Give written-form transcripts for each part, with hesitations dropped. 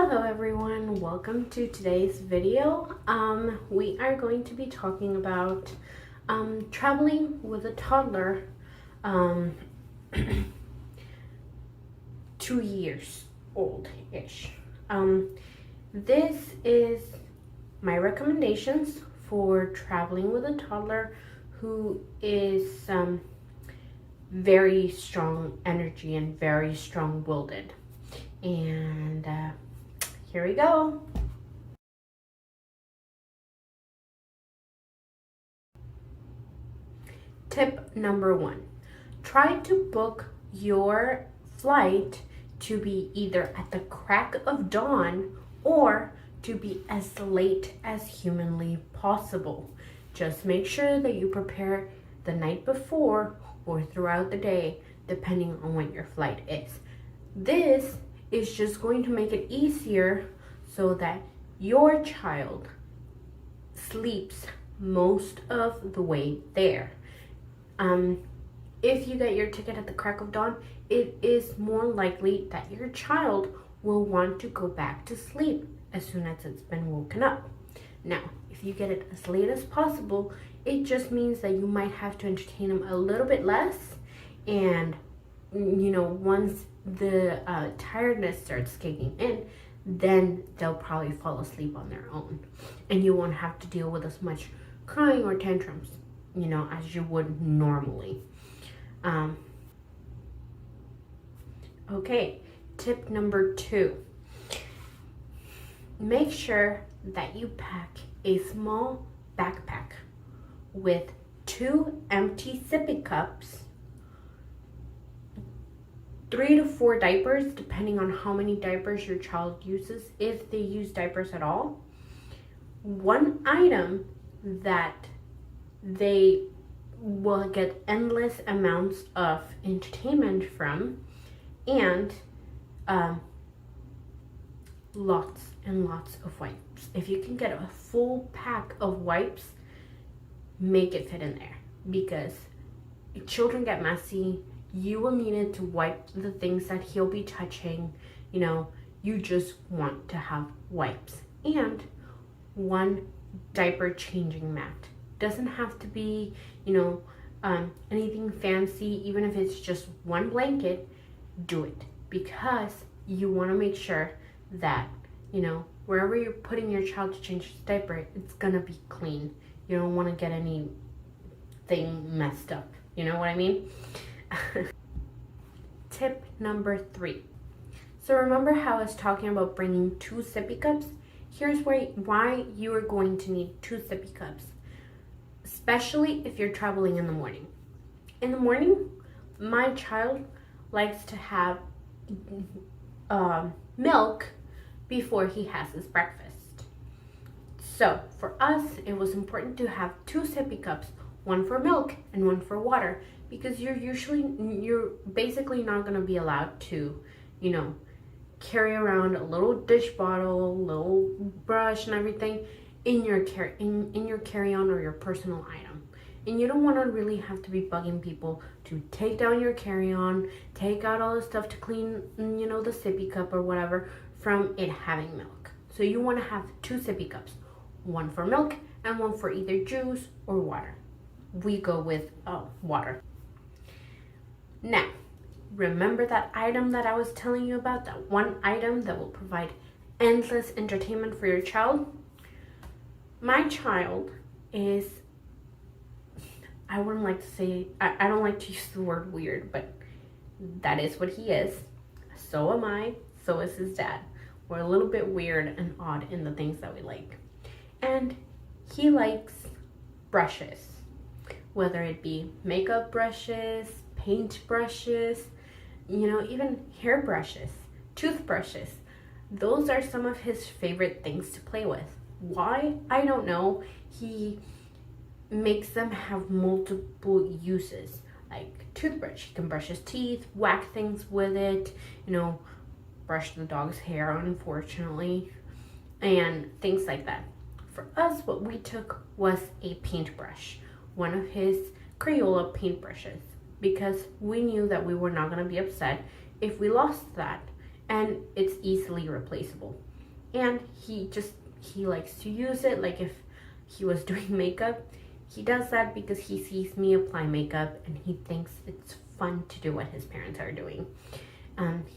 Hello everyone, welcome to today's video. We are going to be talking about traveling with a toddler 2 years old-ish. This is my recommendations for traveling with a toddler who is very strong energy and very strong-willed. And here we go. Tip number 1. Try to book your flight to be either at the crack of dawn or to be as late as humanly possible. Just make sure that you prepare the night before or throughout the day, depending on when your flight is. This is just going to make it easier so that your child sleeps most of the way there. If you get your ticket at the crack of dawn, it is more likely that your child will want to go back to sleep as soon as it's been woken up. Now, if you get it as late as possible, it just means that you might have to entertain them a little bit less, and once the tiredness starts kicking in, then they'll probably fall asleep on their own, and you won't have to deal with as much crying or tantrums as you would normally. Okay, tip number 2. Make sure that you pack a small backpack with 2 empty sippy cups, 3 to 4 diapers, depending on how many diapers your child uses, if they use diapers at all. 1 item that they will get endless amounts of entertainment from, and lots and lots of wipes. If you can get a full pack of wipes, make it fit in there, because children get messy. You will need it to wipe the things that he'll be touching. You just want to have wipes, and 1 diaper changing mat. Doesn't have to be anything fancy. Even if it's just 1 blanket, do it, because you want to make sure that wherever you're putting your child to change his diaper, it's gonna be clean. You don't want to get anything messed up, you know what I mean? Tip number 3. So remember how I was talking about bringing 2 sippy cups? Here's why you are going to need 2 sippy cups, especially if you're traveling in the morning. In the morning, my child likes to have milk before he has his breakfast. So for us, it was important to have 2 sippy cups, 1 for milk and 1 for water, because you're basically not going to be allowed to, carry around a little dish bottle, little brush and everything in your carry-on or your personal item. And you don't want to really have to be bugging people to take down your carry-on, take out all the stuff to clean, the sippy cup or whatever from it having milk. So you want to have 2 sippy cups, 1 for milk and 1 for either juice or water. We go with water. Now, remember that item that I was telling you about, that 1 item that will provide endless entertainment for your child? My child is, I wouldn't like to say, I don't like to use the word weird, but that is what he is. So am I, so is his dad. We're a little bit weird and odd in the things that we like. And he likes brushes, whether it be makeup brushes, paint brushes, even hair brushes, toothbrushes. Those are some of his favorite things to play with. Why? I don't know. He makes them have multiple uses. Like toothbrush, he can brush his teeth, whack things with it, brush the dog's hair, unfortunately, and things like that. For us, what we took was a paintbrush, 1 of his Crayola paintbrushes, because we knew that we were not going to be upset if we lost that, and it's easily replaceable. and he likes to use it. Like if he was doing makeup, he does that because he sees me apply makeup and he thinks it's fun to do what his parents are doing.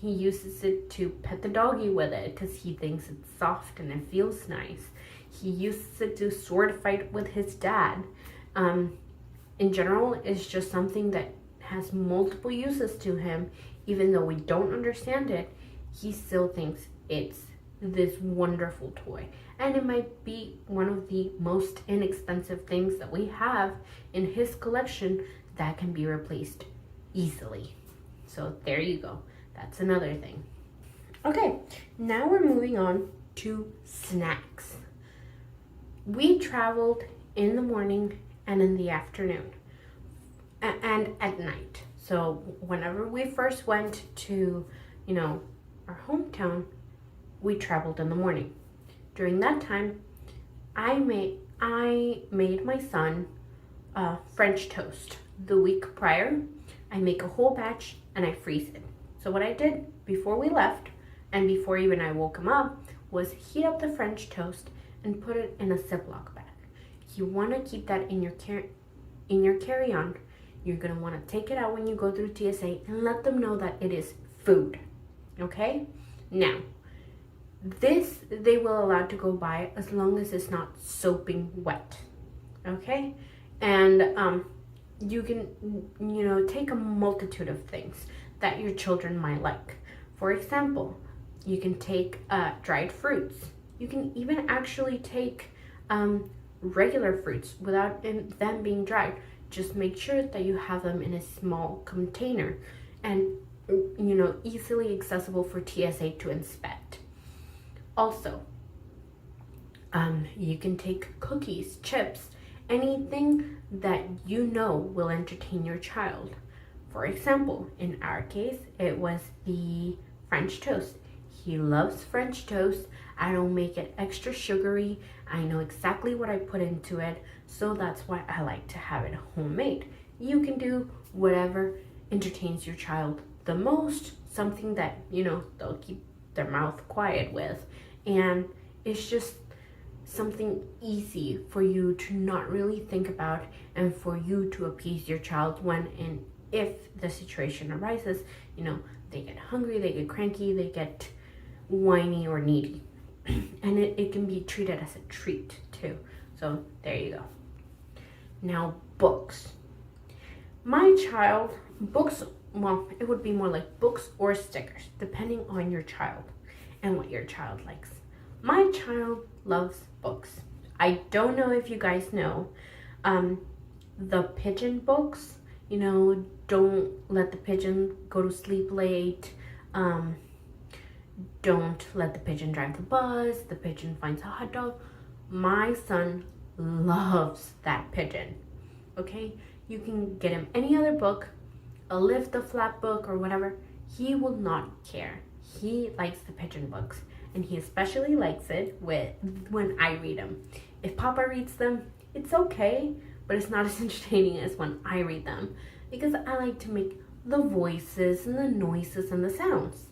He uses it to pet the doggy with it because he thinks it's soft and it feels nice. He uses it to sword fight with his dad. In general, it's just something that has multiple uses to him. Even though we don't understand it, he still thinks it's this wonderful toy. And it might be one of the most inexpensive things that we have in his collection that can be replaced easily. So there you go. That's another thing. Okay, now we're moving on to snacks. We traveled in the morning and in the afternoon and at night. So whenever we first went to, our hometown, we traveled in the morning. During that time, I made my son French toast. The week prior, I make a whole batch and I freeze it. So what I did before we left and before even I woke him up was heat up the French toast and put it in a Ziploc bag. You want to keep that in your carry-on. You're going to want to take it out when you go through TSA and let them know that it is food. Okay? Now, this they will allow to go by as long as it's not soaping wet. Okay? And you can, take a multitude of things that your children might like. For example, you can take dried fruits. You can even actually take regular fruits without them being dried. Just make sure that you have them in a small container and, easily accessible for TSA to inspect. Also, you can take cookies, chips, anything that will entertain your child. For example, in our case, it was the French toast. He loves French toast. I don't make it extra sugary. I know exactly what I put into it, so that's why I like to have it homemade. You can do whatever entertains your child the most, something that, they'll keep their mouth quiet with. And it's just something easy for you to not really think about and for you to appease your child when and if the situation arises. They get hungry, they get cranky, they get whiny or needy. And it can be treated as a treat too. So there you go. Now, books. My child, books, well, it would be more like books or stickers, depending on your child and what your child likes. My child loves books. I don't know if you guys know, the Pigeon Books, don't let the pigeon go to sleep late. Don't let the pigeon drive the bus. The pigeon finds a hot dog. My son loves that pigeon. Okay? You can get him any other book, a lift a flap book or whatever. He will not care. He likes the Pigeon Books. And he especially likes it when I read them. If Papa reads them, it's okay, but it's not as entertaining as when I read them. Because I like to make the voices and the noises and the sounds.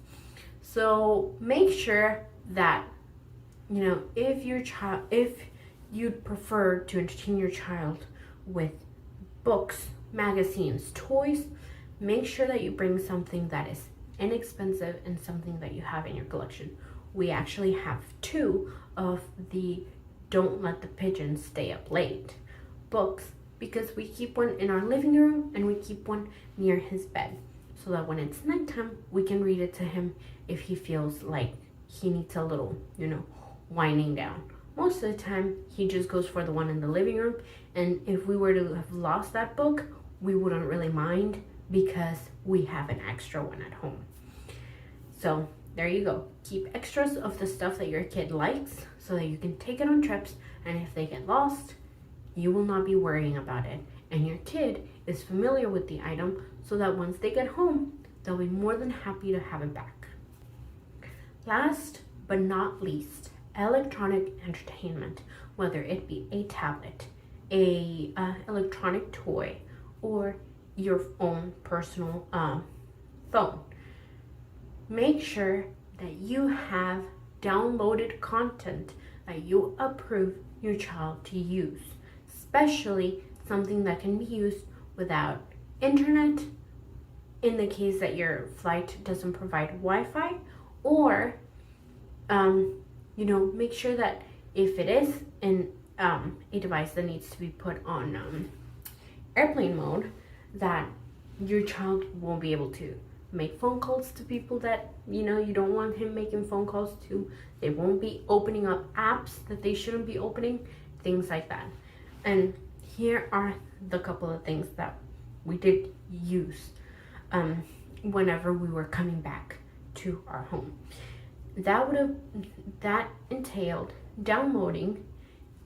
So make sure that, if you'd prefer to entertain your child with books, magazines, toys, make sure that you bring something that is inexpensive and something that you have in your collection. We actually have 2 of the Don't Let the Pigeon Stay Up Late books because we keep one in our living room and we keep one near his bed so that when it's nighttime, we can read it to him if he feels like he needs a little, winding down. Most of the time, he just goes for the one in the living room. And if we were to have lost that book, we wouldn't really mind because we have an extra one at home. So there you go. Keep extras of the stuff that your kid likes so that you can take it on trips. And if they get lost, you will not be worrying about it. And your kid is familiar with the item so that once they get home, they'll be more than happy to have it back. Last but not least, electronic entertainment, whether it be a tablet, a electronic toy, or your own personal phone. Make sure that you have downloaded content that you approve your child to use, especially something that can be used without internet, in the case that your flight doesn't provide Wi-Fi, or make sure that if it is a device that needs to be put on airplane mode, that your child won't be able to make phone calls to people that you don't want him making phone calls to. They won't be opening up apps that they shouldn't be opening, things like that. And here are the couple of things that we did use whenever we were coming back to our home. That entailed downloading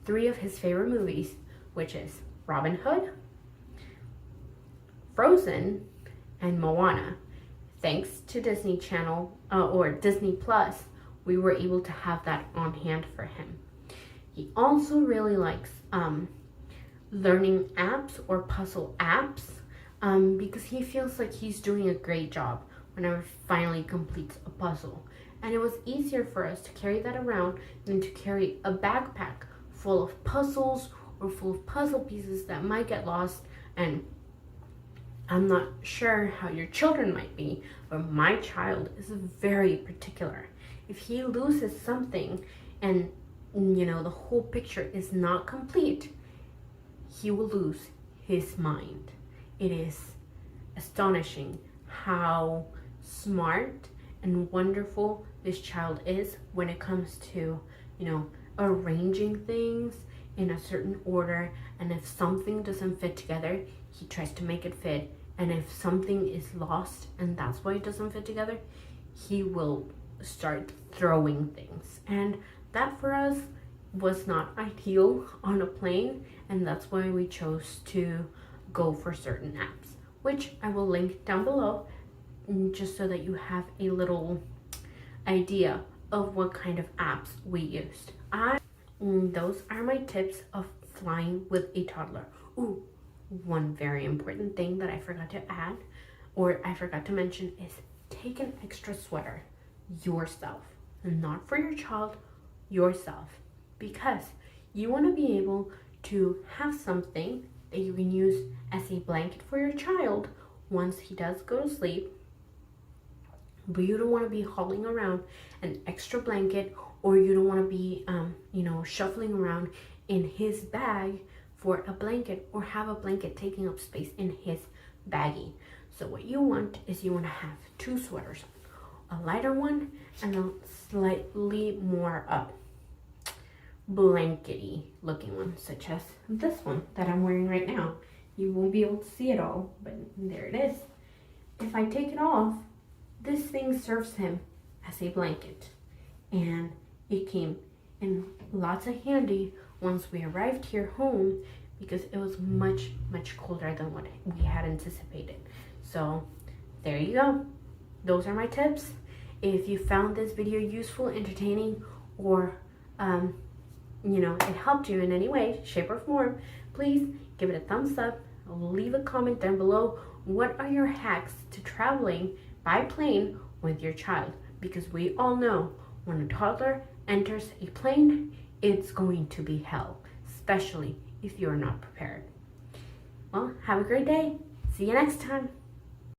3 of his favorite movies, which is Robin Hood, Frozen, and Moana. Thanks to Disney Channel or Disney Plus, we were able to have that on hand for him. He also really likes learning apps or puzzle apps because he feels like he's doing a great job whenever he finally completes a puzzle. And it was easier for us to carry that around than to carry a backpack full of puzzles or full of puzzle pieces that might get lost. And I'm not sure how your children might be, but my child is very particular. If he loses something and the whole picture is not complete, he will lose his mind. It is astonishing how smart and wonderful this child is when it comes to, arranging things in a certain order. And if something doesn't fit together, he tries to make it fit. And if something is lost and that's why it doesn't fit together, he will start throwing things. And that for us was not ideal on a plane, and that's why we chose to go for certain apps, which I will link down below, just so that you have a little idea of what kind of apps we used. Those are my tips of flying with a toddler. Ooh, one very important thing that I forgot to add, or I forgot to mention, is take an extra sweater yourself, and not for your child, yourself, because you want to be able to have something that you can use as a blanket for your child once he does go to sleep. But you don't want to be hauling around an extra blanket, or you don't want to be shuffling around in his bag for a blanket, or have a blanket taking up space in his baggie. So what you want is you want to have 2 sweaters, a lighter one and a slightly more blankety looking one, such as this one that I'm wearing right now. You won't be able to see it all, but there it is. If I take it off, this thing serves him as a blanket, and it came in lots of handy once we arrived here home, because it was much colder than what we had anticipated. So there you go. Those are my tips. If you found this video useful, entertaining, or it helped you in any way, shape, or form, please give it a thumbs up. Leave a comment down below. What are your hacks to traveling by plane with your child? Because we all know when a toddler enters a plane, it's going to be hell, especially if you're not prepared. Well, have a great day. See you next time.